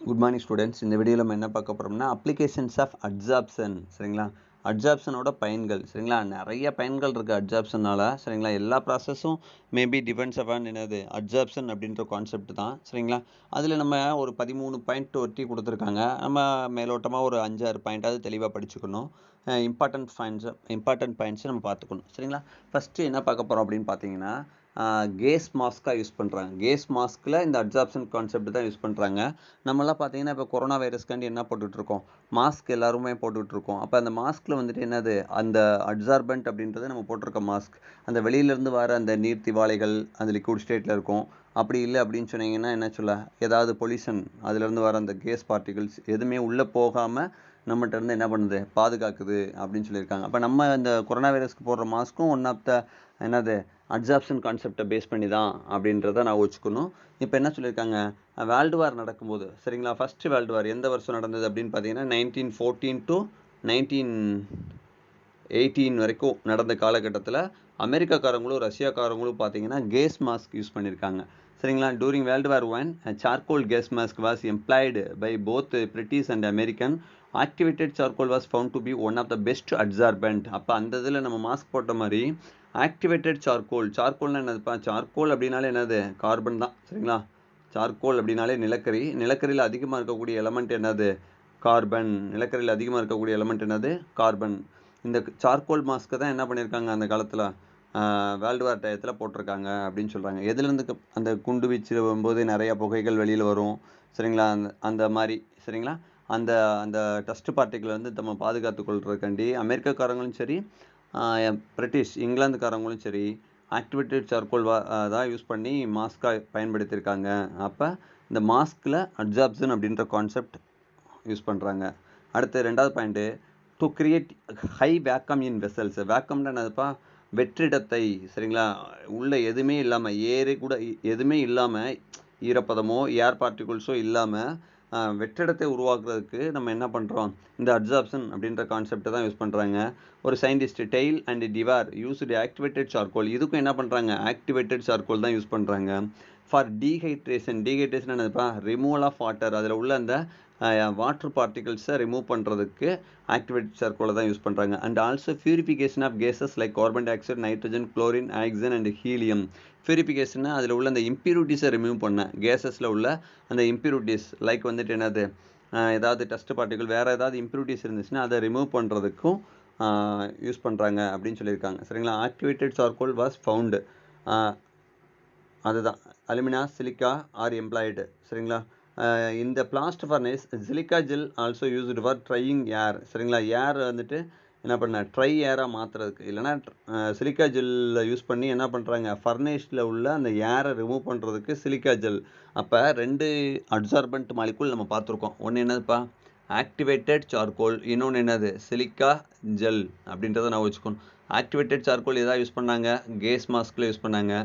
Good morning students. இந்த வீடியோவில் நம்ம என்ன பார்க்க போகிறோம்னா அப்ளிகேஷன்ஸ் ஆஃப் அட்சாப்ஷன். சரிங்களா, அட்சாப்ஷனோட பயன்கள். சரிங்களா, நிறைய பயன்கள் இருக்குது அட்சாப்ஷனால். சரிங்களா, எல்லா ப்ராசஸும் மேபி டிபெண்ட்ஸ் அப்பான் என்னது அட்சாப்ஷன் அப்படின்ற கான்செப்ட் தான். சரிங்களா, அதில் நம்ம ஒரு 13 பாயிண்ட் ஒட்டி கொடுத்துருக்காங்க. நம்ம மேலோட்டமாக ஒரு 5-6 பாயிண்ட்டாவது தெளிவாக படிச்சுக்கணும். இம்பார்ட்டன்ட் பாயிண்ட்ஸை நம்ம பார்த்துக்கணும். சரிங்களா, ஃபஸ்ட்டு என்ன பார்க்க போகிறோம் அப்படின்னு பார்த்தீங்கன்னா கேஸ் மாஸ்க்காக யூஸ் பண்ணுறாங்க. கேஸ் மாஸ்கில் இந்த அட்சாப்ஷன் கான்செப்ட் தான் யூஸ் பண்ணுறாங்க. நம்மளாம் பார்த்தீங்கன்னா இப்போ கொரோனா வைரஸ்க்காண்டி என்ன போட்டுட்ருக்கோம், மாஸ்க் எல்லாருமே போட்டுட்ருக்கோம். அப்போ அந்த மாஸ்கில் வந்துட்டு என்னது அந்த அட்சார்பன்ட் அப்படின்றது நம்ம போட்டிருக்க மாஸ்க் அந்த வெளியிலேருந்து வர அந்த நீர் திவாலைகள் அந்த லிக்விட் ஸ்டேட்டில் இருக்கும். அப்படி இல்லை அப்படின்னு சொன்னீங்கன்னா என்ன சொல்ல, ஏதாவது பொல்யூஷன் அதுலேருந்து வர அந்த கேஸ் பார்ட்டிகல்ஸ் எதுவுமே உள்ளே போகாமல் நம்மகிட்ட இருந்து என்ன பண்ணுது, பாதுகாக்குது அப்படின்னு சொல்லியிருக்காங்க. அப்போ நம்ம இந்த கொரோனா வைரஸ்க்கு போடுற மாஸ்க்கும் ஒன் ஆஃப் த என்னது அட்சாப்ஷன் கான்செப்டை பேஸ் பண்ணி தான் அப்படின்றத நான் வச்சுக்கணும். இப்போ என்ன சொல்லியிருக்காங்க, வேர்ல்டு வார் நடக்கும்போது, சரிங்களா, ஃபஸ்ட்டு வேர்ல்டு வார் எந்த வருஷம் நடந்தது அப்படின்னு பார்த்தீங்கன்னா 1914 to 1918 வரைக்கும் நடந்த காலகட்டத்தில் அமெரிக்காக்காரங்களும் ரஷ்யாக்காரங்களும் பார்த்தீங்கன்னா கேஸ் மாஸ்க் யூஸ் பண்ணியிருக்காங்க. சரிங்களா, during world war 1 charcoal gas mask was employed by both British and American. Activated charcoal was found to be one of the best adsorbent. அப்போ அந்த இதில் நம்ம மாஸ்க் போட்ட மாதிரி ஆக்டிவேட்டட் சார்கோல்னா என்னதுப்பா, சார்கோல் அப்படின்னாலே என்னது கார்பன் தான். சரிங்களா, சார்கோல் அப்படின்னாலே நிலக்கரி. நிலக்கரியில் அதிகமாக இருக்கக்கூடிய எலமெண்ட் என்னது, கார்பன். நிலக்கரியில் அதிகமாக இருக்கக்கூடிய எலமெண்ட் என்னது, கார்பன். இந்த சார்கோல் மாஸ்க்கை தான் என்ன பண்ணியிருக்காங்க அந்த காலத்தில் வேர்ல்டு வார் டயத்தில் போட்டிருக்காங்க அப்படின்னு சொல்கிறாங்க. எதுலேருந்து அந்த குண்டு வீச்சு வரும்போது நிறையா புகைகள் வெளியில் வரும். சரிங்களா, அந்த மாதிரி. சரிங்களா, அந்த அந்த டஸ்ட் பார்ட்டிகளை வந்து நம்ம பாதுகாத்து கொள்றதுக்காண்டி அமெரிக்காக்காரங்களும் சரி பிரிட்டிஷ் இங்கிலாந்துக்காரங்களும் சரி ஆக்டிவேட்டட் சார்கோல் தான் யூஸ் பண்ணி மாஸ்காக பயன்படுத்தியிருக்காங்க. அப்போ இந்த மாஸ்கில் அட்சாப்ஷன் அப்படின்ற கான்செப்ட் யூஸ் பண்ணுறாங்க. அடுத்து ரெண்டாவது point, to create high vacuum in vessels. வேக்கம்னா என்னதுப்பா, வெற்றிடத்தை. சரிங்களா, உள்ள எதுவுமே இல்லாமல் ஏரே கூட எதுவுமே இல்லாமல் ஈரப்பதமோ ஏர் பார்ட்டிகுல்ஸோ இல்லாமல் வெற்றிடத்தை உருவாக்குறதுக்கு நம்ம என்ன பண்ணுறோம், இந்த அட்சாப்ஷன் அப்படின்ற கான்செப்டை தான் யூஸ் பண்ணுறாங்க. ஒரு scientist Dale and Dewar used activated charcoal. இதுக்கும் என்ன பண்ணுறாங்க, ஆக்டிவேட்டட் சார்கோல் தான் யூஸ் பண்ணுறாங்க. ஃபார் டீஹைட்ரேஷன் என்னதுப்பா, ரிமூவல் ஆஃப் வாட்டர். அதில் உள்ள அந்த வாட்டர் பார்ட்டிகல்ஸை ரிமூவ் பண்ணுறதுக்கு ஆக்டிவேட்டட் சார்கோலை தான் யூஸ் பண்ணுறாங்க. And also purification of gases like carbon dioxide, nitrogen, chlorine, oxygen and helium. பியூரிஃபிகேஷன்னா அதில் உள்ள அந்த இம்ப்யூரிட்டிஸை ரிமூவ் பண்ண, கேஸஸில் உள்ள அந்த இம்ப்யூரிட்டிஸ் லைக் வந்துட்டு என்னது ஏதாவது டஸ்ட் பார்ட்டிகல் வேறு ஏதாவது இம்ப்யூரிட்டிஸ் இருந்துச்சுன்னா அதை ரிமூவ் பண்ணுறதுக்கும் யூஸ் பண்ணுறாங்க அப்படின்னு சொல்லியிருக்காங்க. சரிங்களா, ஆக்டிவேட்டட் சார்கோல் வாஸ் ஃபவுண்டு, அதுதான் அலுமினா சிலிக்கா ஆர் எம்ப்ளாய்டு. சரிங்களா, இந்த blast furnace silica gel also used for drying air. சரிங்களா, ஏர் வந்துட்டு என்ன பண்ண ட்ரை ஏராக மாற்றுறதுக்கு, இல்லைனா சிலிக்கா ஜெல்லில் யூஸ் பண்ணி என்ன பண்ணுறாங்க, ஃபர்னேஸில் உள்ள அந்த ஏரை ரிமூவ் பண்ணுறதுக்கு சிலிக்கா ஜெல். அப்போ ரெண்டு அட்சார்பன்ட் மாலிகுல் நம்ம பார்த்துருக்கோம். ஒன்று என்னதுப்பா, ஆக்டிவேட்டட் சார்கோல், இன்னொன்று என்னது சிலிக்கா ஜெல் அப்படின்றத நான் வச்சுக்கணும். ஆக்டிவேட்டட் சார்கோல் எதாவது யூஸ் பண்ணாங்க, கேஸ் மாஸ்கில் யூஸ் பண்ணாங்க.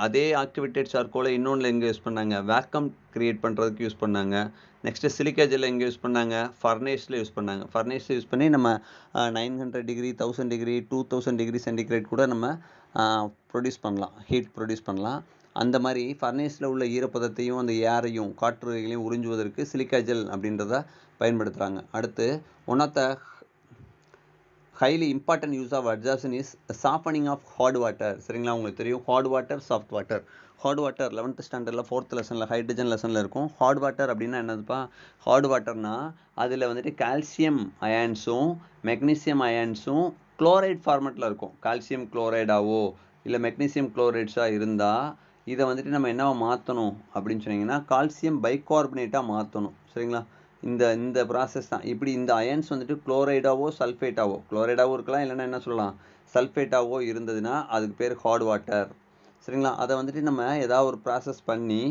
அதே ஆக்டிவேட்டட் சார்கோலை இன்னொன்று எங்கே யூஸ் பண்ணாங்க, வேக்கம் க்ரியேட் பண்ணுறதுக்கு யூஸ் பண்ணாங்க. நெக்ஸ்ட்டு சிலிக்கா ஜெல் எங்கே யூஸ் பண்ணாங்க, ஃபர்னேஸில் யூஸ் பண்ணாங்க. ஃபர்னேஸில் யூஸ் பண்ணி நம்ம 900 டிகிரி 1000 டிகிரி 2000 டிகிரி சென்டிகிரேட் கூட நம்ம ப்ரொடியூஸ் பண்ணலாம், ஹீட் ப்ரொடியூஸ் பண்ணலாம். அந்த மாதிரி ஃபர்னேஸில் உள்ள ஈரப்பதத்தையும் அந்த ஏரையும் காற்றுகளையும் உறிஞ்சுவதற்கு சிலிக்கா ஜெல் அப்படின்றத பயன்படுத்துகிறாங்க. அடுத்து one of the highly important use of adsorption is softening of hot water. சரிங்களா, உங்களுக்கு தெரியும் hot water, soft water. Hot water 11th ஸ்டாண்டர்டில் 4th லெசனில் ஹைட்ரஜன் லெசனில் இருக்கும். ஹாட் வாட்டர் அப்படின்னா என்னதுப்பா, ஹாட் வாட்டர்னா அதில் வந்துட்டு கால்சியம் அயான்ஸும் மெக்னீசியம் அயான்ஸும் குளோரைட் ஃபார்மெட்டில் இருக்கும். கால்சியம் குளோரைடாவோ இல்லை மெக்னீசியம் குளோரைட்ஸாக இருந்தால் இதை வந்துட்டு நம்ம என்னவா மாற்றணும் அப்படின்னு சொன்னீங்கன்னா கால்சியம் பைகார்பனேட்டாக மாற்றணும். சரிங்களா, இந்த ப்ராசஸ் தான். இப்படி இந்த அயன்ஸ் வந்துட்டு குளோரைடாவோ குளோரைடாவோ இருக்கலாம், இல்லைன்னா என்ன சொல்லலாம் சல்ஃபேட்டாவோ இருந்ததுன்னா அதுக்கு பேர் ஹாட் வாட்டர். சரிங்களா, அதை வந்துட்டு நம்ம ஏதாவது ஒரு ப்ராசஸ் பண்ணி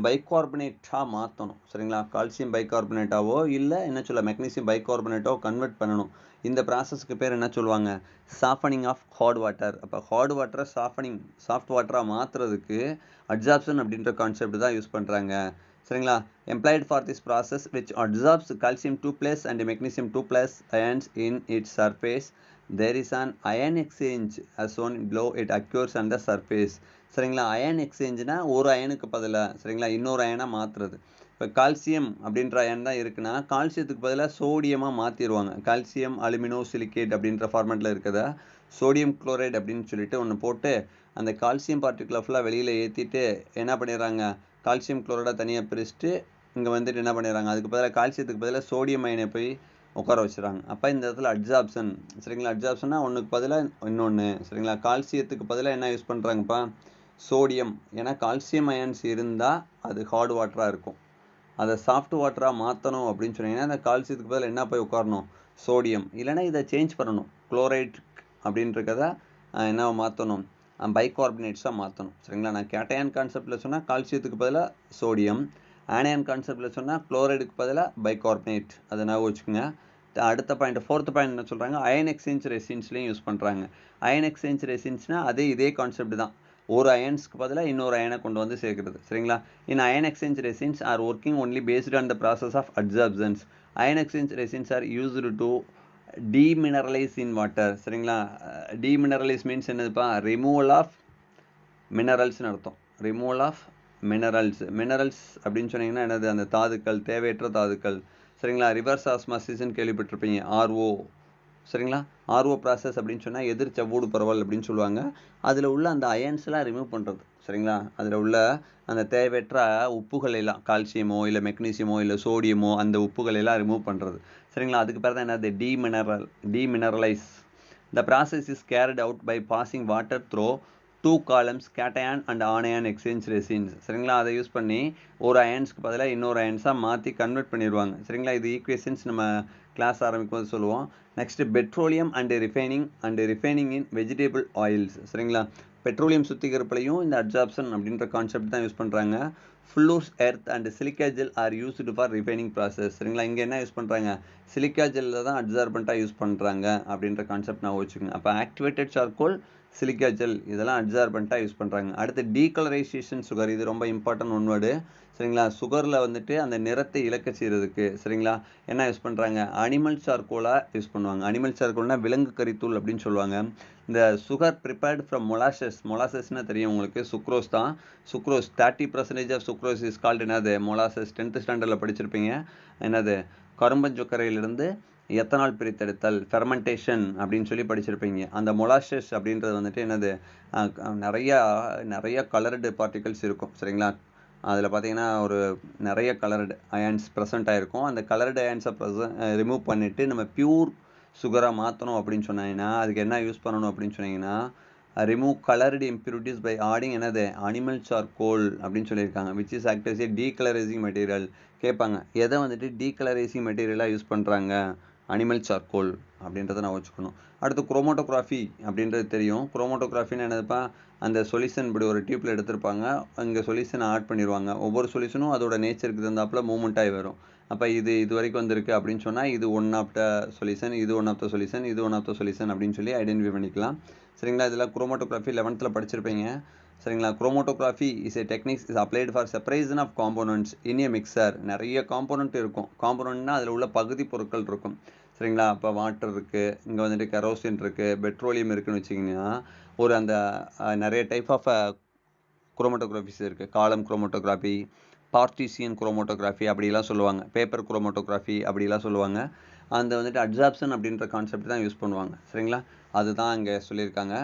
பைகார்பனேட்டாக மாற்றணும். சரிங்களா, கால்சியம் பைகார்பனேட்டாவோ இல்லை என்ன சொல்ல மெக்னீசியம் பைகார்பனேட்டாவோ கன்வெர்ட் பண்ணணும். இந்த ப்ராசஸ்க்கு பேர் என்ன சொல்லுவாங்க, சாஃபனிங் ஆஃப் ஹாட் வாட்டர். அப்போ ஹாட் வாட்டரை சாஃப்ட் வாட்டராக மாற்றுறதுக்கு அட்சாப்ஷன் அப்படின்ற கான்செப்ட் தான் யூஸ் பண்ணுறாங்க. சரிங்களா, employed for this process which absorbs calcium 2+ and magnesium 2+ ions in its surface. There is an ion exchange as shown below. It occurs on the surface. சரிங்களா. Iron எக்ஸ்சேஞ்சுனா ஒரு அயனுக்கு பதிலா சரிங்களா இன்னொரு அயனா மாத்துறது. இப்போ கால்சியம் அப்படின்ற அயன் தான் இருக்குன்னா கால்சியத்துக்கு பதிலாக சோடியமாக மாற்றிடுவாங்க. கால்சியம் அலுமினோ சிலிகேட் அப்படின்ற ஃபார்மேட்டில் இருக்கிறதா சோடியம் குளோரைடு அப்படின்னு சொல்லிட்டு ஒன்று போட்டு அந்த கால்சியம் பார்ட்டிகுலர் ஃபுல்லாக வெளியில் ஏற்றிட்டு என்ன பண்ணிடுறாங்க, கால்சியம் குளோரைடாக தனியாக பிரிச்சுட்டு இங்கே வந்துட்டு என்ன பண்ணிடுறாங்க, அதுக்கு பதிலாக கால்சியத்துக்கு பதிலாக சோடியம் அயனை போய் உட்கார வச்சுறாங்க. அப்போ இந்த இடத்துல அட்சாப்ஷன் சரிங்களா. அட்சாப்ஷன்னா ஒன்றுக்கு பதிலாக இன்னொன்று சரிங்களா. கால்சியத்துக்கு பதிலாக என்ன யூஸ் பண்ணுறாங்கப்பா, சோடியம். ஏன்னா கால்சியம் அயன்ஸ் இருந்தால் அது ஹார்ட் வாட்டராக இருக்கும். அதை சாஃப்ட் வாட்டராக மாற்றணும் அப்படின்னு சொன்னீங்கன்னா அந்த கால்சியத்துக்கு பதில் என்ன போய் உட்காரணும், சோடியம். இல்லைன்னா இதை சேஞ்ச் பண்ணணும், குளோரைட் அப்படின்றத என்ன மாற்றணும், பைகார்பனேட்ஸாக மாற்றணும் சரிங்களா. நான் கேட்டயான் கான்செப்டில் சொன்னால் கால்சியத்துக்கு பதிலாக சோடியம், ஆனயான் கான்செப்டில் சொன்னால் குளோரைடுக்கு பதிலாக பைகார்பனேட். அதை ஞாபகம் வச்சுக்கோங்க. அடுத்த பாயிண்ட், ஃபோர்த் பாயிண்ட் என்ன சொல்கிறாங்க, அயன் எக்ஸ்சேஞ்ச் ரெசின்ஸ்லையும் யூஸ் பண்ணுறாங்க. அயன் எக்ஸ்சேஞ்ச் ரெசின்ஸ்னால் இதே கான்செப்ட் தான். ஒரு அயன்ஸ்க்கு பதிலாக இன்னொரு அயனை கொண்டு வந்து சேர்க்குறது சரிங்களா. In ion exchange resins are working only based on the process of adsorptions. Ion exchange resins are used to demineralise in water சரிங்களா. டீமினரலைஸ் மீன்ஸ் என்னதுப்பா, ரிமூவல் ஆஃப் மினரல்ஸ்னு அர்த்தம். ரிமூவல் ஆஃப் மினரல்ஸ் அப்படின்னு சொன்னீங்கன்னா என்னது, அந்த தாதுக்கள், தேவையற்ற தாதுக்கள் சரிங்களா. ரிவர்ஸ் ஆஸ்மாசிஸ்ன்னு கேள்விப்பட்டிருப்பீங்க, ஆர்ஓ சரிங்களா. ஆர்ஓ ப்ராசஸ் அப்படின்னு சொன்னால் எதிர் செவ்வூடு பரவல் அப்படின்னு சொல்லுவாங்க. அதில் உள்ள அந்த அயன்ஸ்லாம் ரிமூவ் பண்ணுறது சரிங்களா. அதில் உள்ள அந்த தேவையற்ற உப்புகள் எல்லாம், கால்சியமோ இல்லை மெக்னீசியமோ இல்லை சோடியமோ அந்த உப்புகள் எல்லாம் ரிமூவ் பண்ணுறது சரிங்களா. அதுக்கு பேர் தான் என்னது, demineralise. The process is carried out by passing water through 2 columns cation and anion exchange resins சரிங்களா. அதை யூஸ் பண்ணி ஒரு அயன்ஸ்க்கு பதிலாக இன்னொரு அயன்ஸாக மாற்றி கன்வெர்ட் பண்ணிடுவாங்க சரிங்களா. இது ஈக்குவேஷன்ஸ் நம்ம கிளாஸ் ஆரம்பிக்கும் போது சொல்லுவோம். Next petroleum and refining in vegetable oils சரிங்களா. பெட்ரோலியம் சுத்திகரிப்புலையும் இந்த அட்சாப்ஷன் அப்படின்ற கான்செப்ட் தான் யூஸ் பண்ணுறாங்க. Fuller's earth and silica gel are used for refining process சரிங்களா. இங்கே என்ன யூஸ் பண்ணுறாங்க, சிலிக்கா ஜெல்லில் தான் அட்சார்பண்ட்டாக யூஸ் பண்ணுறாங்க அப்படின்ற கான்செப்ட் நான் வச்சுக்கோங்க. அப்போ ஆக்டிவேட்டட் சார்கோல், சிலிக்கா ஜெல் இதெல்லாம் அட்சார்பண்ட்டாக யூஸ் பண்ணுறாங்க. அடுத்து டீகலரைசேஷன் சுகர், இது ரொம்ப இம்பார்ட்டன்ட் ஒன் வேர்டு சரிங்களா. சுகரில் வந்துட்டு அந்த நிறத்தை இழக்க செய்கிறதுக்கு சரிங்களா என்ன யூஸ் பண்ணுறாங்க, அனிமல் சார்கோலாக யூஸ் பண்ணுவாங்க. அனிமல் சார்கோல்னா விலங்கு கரித்தூள் அப்படின்னு சொல்லுவாங்க. இந்த சுகர் ப்ரிப்பேர்டு ஃப்ரம் மொலாசஸ்னால் தெரியும் உங்களுக்கு, சுக்ரோஸ் தான். Sucrose 30% of sucrose is called என்னது, மொலாசஸ். 10th ஸ்டாண்டர்டில் படிச்சிருப்பீங்க என்னது, கரும்பஞ்சொக்கரையிலிருந்து எத்தனால் பிரித்தெடுத்தல், ஃபெர்மெண்டேஷன் அப்படின்னு சொல்லி படிச்சிருப்பீங்க. அந்த மொலாசஸ் அப்படின்றது வந்துட்டு என்னது, நிறைய கலர்டு பார்ட்டிகல்ஸ் இருக்கும் சரிங்களா. அதில் பார்த்தீங்கன்னா ஒரு நிறைய கலர்டு அயன்ஸ் ப்ரெசென்ட் ஆகிருக்கும். அந்த கலர்டு அயன்ஸை ரிமூவ் பண்ணிவிட்டு நம்ம பியூர் சுகராக மாற்றணும் அப்படின்னு சொன்னீங்கன்னா அதுக்கு என்ன யூஸ் பண்ணணும் அப்படின்னு சொன்னீங்கன்னா, remove coloured impurities by adding என்னது, அனிமல் சார்கோல் அப்படின்னு சொல்லியிருக்காங்க. Which is act as a decolourising material. கேட்பாங்க எதை வந்துட்டு டீகலரைசிங் மெட்டீரியலாக யூஸ் பண்ணுறாங்க, அனிமல் சார்கோல் அப்படின்றத நான் வச்சுக்கணும். அடுத்து குரோமோட்டோகிராஃபி அப்படின்றது தெரியும். குரோமோட்டோகிராஃபின்னு என்னதுப்பா, அந்த சொல்யூஷன் இப்படி ஒரு டியூப்பில் எடுத்திருப்பாங்க, அங்கே சொல்யூஷனை ஆட் பண்ணிடுவாங்க. ஒவ்வொரு சொல்யூஷனும் அதோட நேச்சருக்கு தகுந்தாப்பில் மூவ்மெண்ட் ஆகி வரும். அப்போ இது வரைக்கும் வந்திருக்கு அப்படின்னு சொன்னால் இது ஒன் ஆஃப் த சொல்யூஷன், இது ஒன் ஆஃப் த சொல்யூஷன், இது ஒன் ஆஃப் த சொல்யூஷன் அப்படின்னு சொல்லி ஐடென்டிஃபை பண்ணிக்கலாம் சரிங்களா. இதெல்லாம் குரோமோட்டோகிராஃபி 11th படிச்சிருப்பீங்க சரிங்களா. Chromatography is a techniques is applied for separation of components in a mixture. நிறைய காம்போனன்ட் இருக்கும். காம்போனன்ட்னா அதில் உள்ள பகுதி பொருட்கள் இருக்கும் சரிங்களா. அப்போ வாட்டர் இருக்குது, இங்கே வந்துட்டு கெரோசின் இருக்குது, பெட்ரோலியம் இருக்குதுன்னு வச்சிங்கன்னா ஒரு அந்த நிறைய டைப் ஆஃப் குரோமோட்டோகிராஃபிஸ் இருக்குது. காலம் குரோமோட்டோகிராஃபி, பார்ட்டிசியன் குரோமோட்டோகிராஃபி அப்படிலாம் சொல்லுவாங்க, பேப்பர் குரோமோட்டோகிராஃபி அப்படிலாம் சொல்லுவாங்க. அந்த வந்துட்டு அட்சாப்ஷன் அப்படின்ற கான்செப்ட் தான் யூஸ் பண்ணுவாங்க சரிங்களா. அதுதான் இங்கே சொல்லியிருக்காங்க,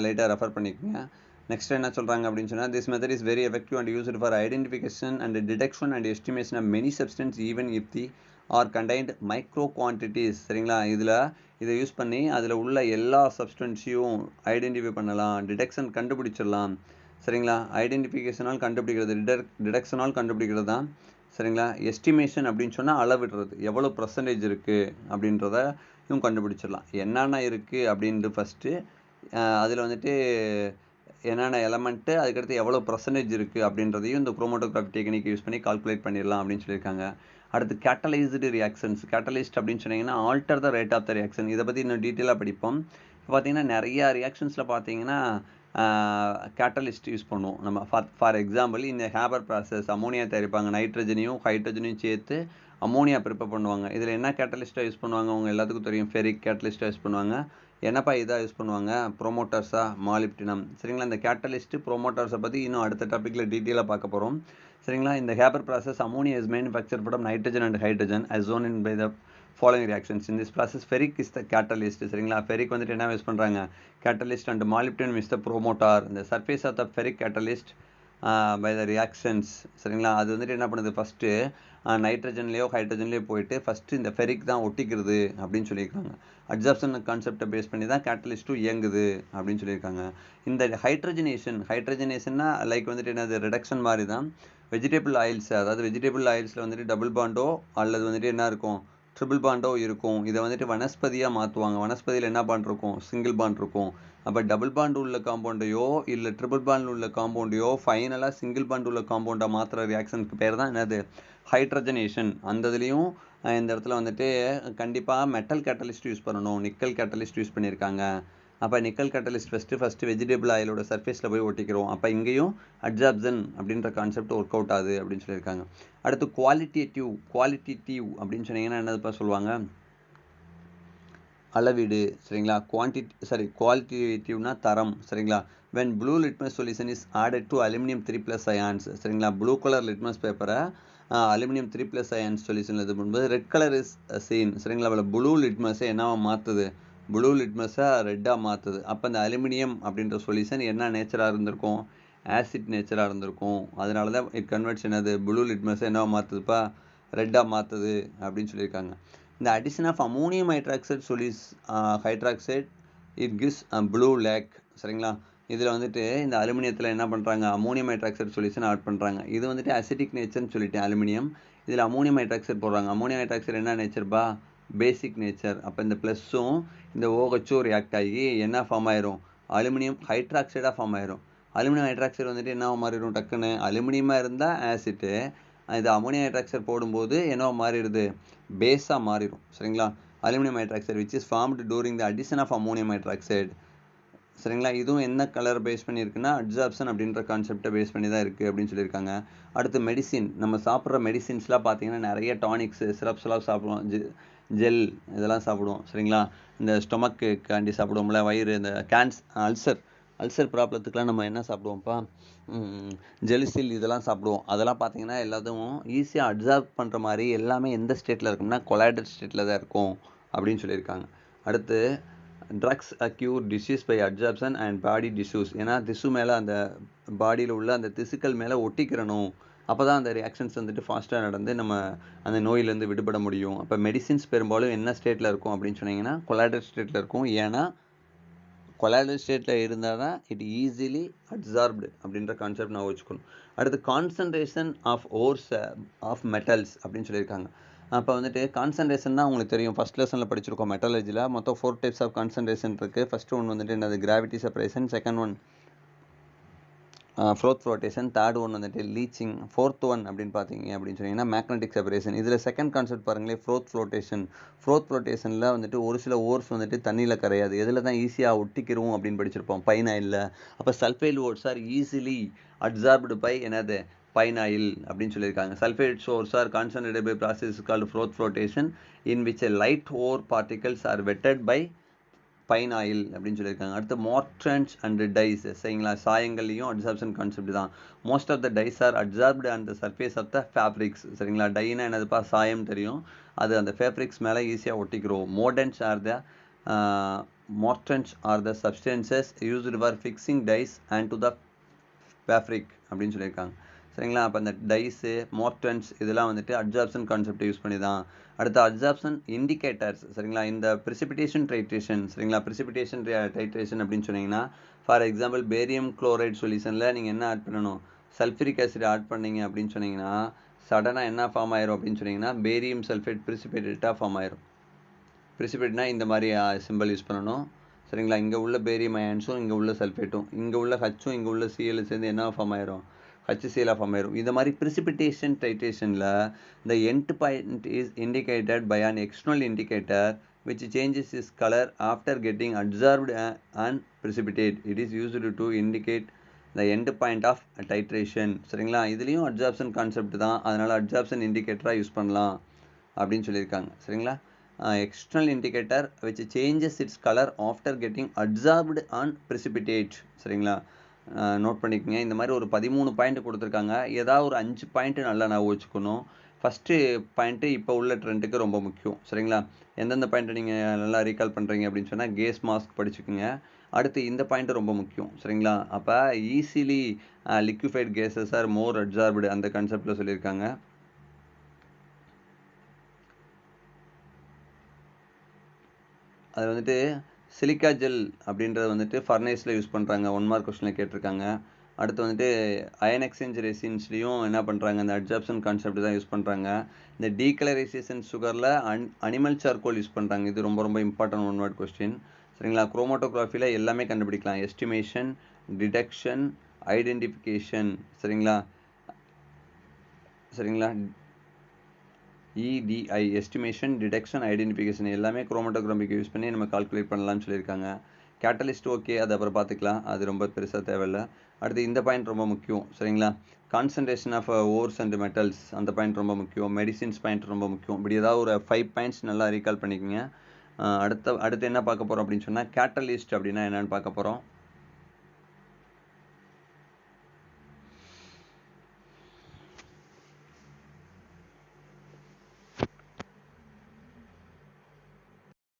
லைட்டாக ரெஃபர் பண்ணிக்கோங்க. நெக்ஸ்ட் என்ன சொல்கிறாங்க அப்படின்னு சொன்னால், this method is very effective and used for identification and detection and estimation of many substance even if they are contained micro quantities சரிங்களா. இதை யூஸ் பண்ணி அதில் உள்ள எல்லா சப்ஸ்டன்ஸையும் ஐடென்டிஃபை பண்ணலாம், டிடெக்ஷன் கண்டுபிடிச்சிடலாம் சரிங்களா. ஐடென்டிஃபிகேஷனால் கண்டுபிடிக்கிறது, டிடெக்ஷனால் கண்டுபிடிக்கிறது தான் சரிங்களா. எஸ்டிமேஷன் அப்படின்னு சொன்னால் அளவிடுறது, எவ்வளோ பர்சன்டேஜ் இருக்குது அப்படின்றதையும் கண்டுபிடிச்சிடலாம். என்னென்ன இருக்குது அப்படின்ட்டு ஃபஸ்ட்டு அதில் வந்துட்டு என்னென்ன எலமெண்ட்டு, அதுக்கடுத்து எவ்வளோ பர்சன்டேஜ் இருக்குது அப்படின்றதையும் இந்த குரோமோட்டோகிராஃபி டெக்னிக் யூஸ் பண்ணி கால்குலேட் பண்ணிடலாம் அப்படின்னு சொல்லியிருக்காங்க. அடுத்து கேட்டலைஸ்டு ரியாக்ஷன்ஸ். கேட்டலிஸ்ட் அப்படின்னு சொன்னீங்கன்னா alter the rate of the reaction. இதை பற்றி இன்னும் டீட்டெயிலாக படிப்போம். இப்போ பார்த்தீங்கன்னா நிறையா ரியாக்ஷன்ஸில் பார்த்தீங்கன்னா கேட்டலிஸ்ட் யூஸ் பண்ணுவோம் நம்ம. ஃபார் எக்ஸாம்பிள் இந்த ஹேபர் ப்ராசஸ் அமோனியா தயாரிப்பாங்க, நைட்ரஜனையும் ஹைட்ரஜனையும் சேர்த்து அமோனியா ப்ரிப்பேர் பண்ணுவாங்க. இதில் என்ன கேட்டலிஸ்ட்டாக யூஸ் பண்ணுவாங்க அவங்க எல்லாத்துக்கும் தெரியும், ஃபெரிக் கேட்டலிஸ்ட்டாக யூஸ் பண்ணுவாங்க. என்னப்பா இதாக யூஸ் பண்ணுவாங்க, ப்ரோமோட்டர்ஸாக மாலிப்டினம். சரிங்களா, இந்த கேட்டலிஸ்ட்டு ப்ரோமோட்டர்ஸை பற்றி இன்னும் அடுத்த டாப்பிக்கில் டீட்டெயிலாக பார்க்க போகிறோம். சரிங்களா, இந்த Haber process ammonia is manufacture from nitrogen and hydrogen as shown in by the following reactions. In this process ferric is the catalyst. சரிங்களா, ஃபெரிக் வந்துட்டு என்ன யூஸ் பண்ணுறாங்க, catalyst, and molybdenum is the promoter. The surface of the ferric catalyst by the reactions. சரிங்களா, அது வந்துட்டு என்ன பண்ணுது, first நைட்ரஜன்லேயோ ஹைட்ரஜன்லேயோ போயிட்டு ஃபஸ்ட்டு இந்த ஃபெரிக் தான் ஒட்டிக்கிறது அப்படின்னு சொல்லியிருக்காங்க. அட்சாப்ஷன் கான்செப்டை பேஸ் பண்ணி தான் கேட்டலிஸ்ட்டும் இயங்குது அப்படின்னு சொல்லியிருக்காங்க. இந்த ஹைட்ரஜனேஷன்னா லைக் வந்துட்டு என்னது, ரிடக்ஷன் மாதிரி தான். வெஜிடபிள் ஆயில்ஸ், அதாவது வெஜிடபிள் ஆயில்ஸில் வந்துட்டு டபுள் பாண்டோ அல்லது வந்துட்டு என்ன இருக்கும், ட்ரிபிள் பாண்டோ இருக்கும். இதை வந்துட்டு வனஸ்பதியாக மாற்றுவாங்க. வனஸ்பதியில் என்ன பாண்ட் இருக்கும், சிங்கிள் பாண்ட் இருக்கும். அப்போ டபுள் பாண்ட் உள்ள காம்பவுண்டையோ இல்லை ட்ரிபிள் பாண்ட் உள்ள காம்பவுண்டையோ ஃபைனலாக சிங்கிள் பாண்ட் உள்ள காம்பவுண்டை மாற்றுற ரியாக்ஷனுக்கு பேர் தான் என்னது, ஹைட்ரஜனேஷன். அந்த இதுலேயும் இந்த இடத்துல வந்துட்டு கண்டிப்பாக மெட்டல் கேட்டலிஸ்ட் யூஸ் பண்ணணும், நிக்கல் கேட்டலிஸ்ட் யூஸ் பண்ணியிருக்காங்க. அப்போ நிக்கல் கேட்டலிஸ்ட் ஃபஸ்ட்டு வெஜிடபிள் ஆயிலோட சர்ஃபேஸில் போய் ஒட்டிக்கிறோம். அப்போ இங்கேயும் அட்சாப்ஷன் அப்படின்ற கான்செப்ட் ஒர்க் அவுட் ஆகுது அப்படின்னு சொல்லியிருக்காங்க. அடுத்து குவாலிட்டேட்டிவ் அப்படின்னு சொன்னீங்கன்னா என்னதுப்பா சொல்லுவாங்க, அளவீடு. சரிங்களா, குவாலிட்டேட்டிவ்னா தரம். சரிங்களா, when blue litmus solution is added to aluminum 3+ ions. சரிங்களா, ப்ளூ கலர் லிட்மஸ் பேப்பரை அலுமினியம் 3+ ions சொல்யூஷனில் இது பண்ணும்போது ரெட் கலர் இஸ் சீன். சரிங்களா, ப்ளூ லிட்மஸை என்னவா மாற்றுது, ப்ளூ லிட்மஸை ரெட்டாக மாற்றுது. அப்போ இந்த அலுமினியம் அப்படின்ற சொல்யூஷன் என்ன நேச்சராக இருந்திருக்கும், ஆசிட் நேச்சராக இருந்திருக்கும். அதனால தான் இட் கன்வெர்ட்ஸ் என்னது, ப்ளூ லிட்மஸை என்னவா மாற்றுதுப்பா, ரெட்டாக மாற்றுது அப்படின்னு சொல்லியிருக்காங்க. இந்த addition of ammonium hydroxide it gives blue lake. சரிங்களா, இதில் வந்துட்டு இந்த அலுமினியத்தில் என்ன பண்ணுறாங்க, அமோனியம் ஹைட்ராக்சைடு சொல்யூஷன் ஆட் பண்ணுறாங்க. இது வந்துட்டு அசிட்டிக் நேச்சர்னு சொல்லிட்டேன் அலுமினியம். இதில் அமோனியம் ஹைட்ராக்சைடு போடுறாங்க. அமோனியம் ஹைட்ராக்சைடு என்ன நேச்சர்பா, பேசிக் நேச்சர். அப்போ இந்த ப்ளஸ்ஸும் இந்த OHO ரியாக்ட் ஆகி என்ன ஃபார்ம் ஆயிரும், அலுமினியம் ஹைட்ராக்சைடாக ஃபார்ம் ஆயிரும். அலுமினியம் ஹைட்ராக்சைடு வந்துட்டு என்ன மாறிடும், டக்குன்னு அலுமினியமாக இருந்தால் ஆசிட்டு, இது அமோனியம் ஹைட்ராக்சைடு போடும்போது என்ன மாறிடுது, பேஸாக மாறிடும். சரிங்களா, aluminium hydroxide which is formed during the addition of ammonium hydroxide. சரிங்களா, இதுவும் என்ன கலர் பேஸ் பண்ணியிருக்குன்னா அட்சாப்ஷன் அப்படின்ற கான்செப்டை பேஸ் பண்ணி தான் இருக்குது அப்படின்னு சொல்லியிருக்காங்க. அடுத்து மெடிசின், நம்ம சாப்பிட்ற மெடிசின்ஸ்லாம் பார்த்தீங்கன்னா நிறைய டானிக்ஸு சிரப்ஸ்லாம் சாப்பிடுவோம், ஜெல் இதெல்லாம் சாப்பிடுவோம். சரிங்களா, இந்த ஸ்டொமக்குக்காண்டி சாப்பிடுவோம்ல, வயிறு இந்த அல்சர் ப்ராப்ளத்துக்குலாம் நம்ம என்ன சாப்பிடுவோம்ப்பா, ஜெலிசில் இதெல்லாம் சாப்பிடுவோம். அதெல்லாம் பார்த்தீங்கன்னா எல்லாத்தையும் ஈஸியாக அப்சார்ப் பண்ணுற மாதிரி எல்லாமே எந்த ஸ்டேட்டில் இருக்கும்னா கொலாய்டல் ஸ்டேட்டில் தான் இருக்கும் அப்படின்னு சொல்லியிருக்காங்க. அடுத்து drugs occur disease by absorption and body tissues. ஏன்னா திசு மேலே, அந்த பாடியில் உள்ள அந்த திசுக்கள் மேலே ஒட்டிக்கிறணும். அப்போ தான் அந்த ரியாக்ஷன்ஸ் வந்துட்டு ஃபாஸ்ட்டாக நடந்து நம்ம அந்த நோயிலேருந்து விடுபட முடியும். அப்போ மெடிசின்ஸ் பெரும்பாலும் என்ன ஸ்டேட்டில் இருக்கும் அப்படின்னு சொன்னீங்கன்னா கொலாய்டல் ஸ்டேட்டில் இருக்கும். ஏன்னா கொலாய்டல் ஸ்டேட்டில் இருந்தால் தான் இட் ஈஸிலி அப்சார்ப்டு அப்படின்ற கான்செப்ட் நான் வச்சுக்கணும். அடுத்து concentration of ores of metals அப்படின்னு சொல்லியிருக்காங்க. அப்போ வந்துட்டு கான்சன்ட்ரேஷன் தான் உங்களுக்கு தெரியும், ஃபஸ்ட் லெசனில் படிச்சிருக்கோம் மெட்டாலஜியில். மொத்தம் 4 டைப்ஸ் ஆஃப் கான்சன்ட்ரேஷன் இருக்குது. ஃபஸ்ட்டு ஒன் வந்துட்டு என்னது, gravity separation. Second one froth flotation. Third one வந்துட்டு லீச்சிங். ஃபோர்த் ஒன் அப்படின்னு பார்த்தீங்க அப்படின்னு சொன்னீங்கன்னா மேக்னெட்டிக் செப்பரேஷன். இதில் செகண்ட் கான்செப்ட் பாருங்களேன், ஃப்ளோத் ஃப்ளோட்டேஷனில் வந்துட்டு ஒரு சில ஓர்ஸ் வந்துட்டு தண்ணியில் கரையாது, எதில் தான் ஈஸியாக ஒட்டிக்கிறோம் அப்படின்னு படிச்சிருப்போம், பைனாயிலில். அப்போ sulphide ores are easily absorbed by என்னது, பைனாயில் அப்படின்னு சொல்லியிருக்காங்க. Sulphide ores are concentrated by process called froth flotation in which a light ore particles are wetted by pine oil அப்படின்னு சொல்லியிருக்காங்க. அடுத்து மார்டன்ஸ் அண்ட் டைஸ். சரிங்களா, சாயங்கள்லையும் அப்சார்ப்ஷன் கான்செப்ட் தான். Most of the dyes are absorbed on the surface of the fabrics. சரிங்களா, டைனா என்னதுப்பா, சாயம் தெரியும், அது அந்த ஃபேப்ரிக்ஸ் மேலே ஈஸியாக ஒட்டிக்கிறோம். Mordants are the substances used for fixing dyes and to the fabric அப்படின்னு சொல்லியிருக்காங்க. சரிங்களா, அப்போ அந்த டைஸு மார்டன்ஸ் இதெல்லாம் வந்துட்டு அப்சார்ப்ஷன் கான்செப்டை யூஸ் பண்ணி தான். அடுத்து அப்சார்ப்ஷன் இண்டிகேட்டர்ஸ். சரிங்களா, இந்த ப்ரிசிபிடேஷன் டைட்ரேஷன். சரிங்களா, ப்ரிசிபிடேஷன் டைட்ரேஷன் அப்படின்னு சொன்னீங்கன்னா ஃபார் எக்ஸாம்பிள் பேரியம் குளோரைட் சொல்யூஷனில் நீங்கள் என்ன ஆட் பண்ணணும், சல்ஃபரிக் ஆசிட் ஆட் பண்ணீங்க அப்படின்னு சொன்னீங்கன்னா சடனாக என்ன ஃபார்ம் ஆயிரும் அப்படின்னு சொன்னீங்கன்னா பேரியம் சல்ஃபேட் ப்ரிசிபிடேட்டாக ஃபார்ம் ஆயிரும். ப்ரிசிபிடேட்னா இந்த மாதிரி சிம்பிள் யூஸ் பண்ணணும். சரிங்களா, இங்கே உள்ள பேரியம் அயன்ஸும் இங்கே உள்ள சல்ஃபேட்டும், இங்கே உள்ள ஹச்சும் இங்கே உள்ள சிஎல் சேர்ந்து என்ன ஃபார்ம் ஆயிரும், HCl ஃபார்ம் ஆயிரும். இந்த மாதிரி precipitation டைட்ரேஷனில் the end point is indicated by an external indicator which changes its color after getting absorbed and precipitate. It is used to indicate the end point of titration. சரிங்களா, இதுலேயும் absorption concept தான், அதனால் absorption இண்டிகேட்டராக use பண்ணலாம் அப்படின்னு சொல்லியிருக்காங்க. சரிங்களா, external indicator which changes its color after getting absorbed and precipitate. சரிங்களா, note பண்ணிக்கோங்க. இந்த மாதிரி ஒரு 13 பாயிண்ட் கொடுத்துருக்காங்க. ஏதாவது ஒரு 5 பாயிண்ட் நல்லா நான் வச்சுக்கணும். ஃபஸ்ட்டு பாயிண்ட்டு இப்போ உள்ள ட்ரெண்டுக்கு ரொம்ப முக்கியம். சரிங்களா, எந்தெந்த பாயிண்ட்டை நீங்கள் நல்லா ரீகால் பண்ணுறீங்க அப்படின்னு சொன்னால் கேஸ் மாஸ்க் படிச்சுக்கோங்க. அடுத்து இந்த பாயிண்ட்டு ரொம்ப முக்கியம். சரிங்களா, அப்போ ஈஸிலி லிக்விஃபைட் கேஸஸ் ஆர் மோர் அப்சார்ப்டு அந்த கான்செப்டில் சொல்லியிருக்காங்க. அது வந்துட்டு சிலிக்கா ஜெல் அப்படின்றது வந்துட்டு ஃபர்னேஸில் யூஸ் பண்ணுறாங்க. 1 மார்க் கொஸ்டினில் கேட்டிருக்காங்க. அடுத்து வந்துட்டு அயன் எக்ஸ்சேஞ்ச் ரெசின்ஸ்லேயும் என்ன பண்ணுறாங்க, இந்த அப்சார்ப்ஷன் கான்செப்ட் தான் யூஸ் பண்ணுறாங்க. இந்த டீகலரைசேஷன் சுகரில் அனிமல் சார்கோல் யூஸ் பண்ணுறாங்க. இது ரொம்ப ரொம்ப இம்பார்ட்டன்ட் 1 மார்க் கொஸ்டின். சரிங்களா, குரோமோட்டோகிராஃபியில் எல்லாமே கண்டுபிடிக்கலாம். Estimation, detection, identification. சரிங்களா, EDI எஸ்டிமேஷன், டிடெக்ஷன், ஐடென்டிஃபிகேஷன் எல்லாமே குரோமோட்டோகிராஃபிக்கு யூஸ் பண்ணி நம்ம கால்குலேட் பண்ணலாம்னு சொல்லியிருக்காங்க. கேட்டலிஸ்ட் ஓகே, அது அப்புறம் பார்த்துக்கலாம், அது ரொம்ப பெருசாக தேவையில்லை. அடுத்து இந்த பாயிண்ட் ரொம்ப முக்கியம். சரிங்களா, concentration of ores and metals அந்த பாயிண்ட் ரொம்ப முக்கியம். மெடிசின்ஸ் பாயிண்ட் ரொம்ப முக்கியம். இப்படி ஏதாவது ஒரு 5 பாயிண்ட்ஸ் நல்லா ரீகால் பண்ணிக்கோங்க. அடுத்து என்ன பார்க்க போகிறோம் அப்படின்னு சொன்னால் கேட்டலிஸ்ட் அப்படின்னா என்னென்னு பார்க்க போகிறோம்.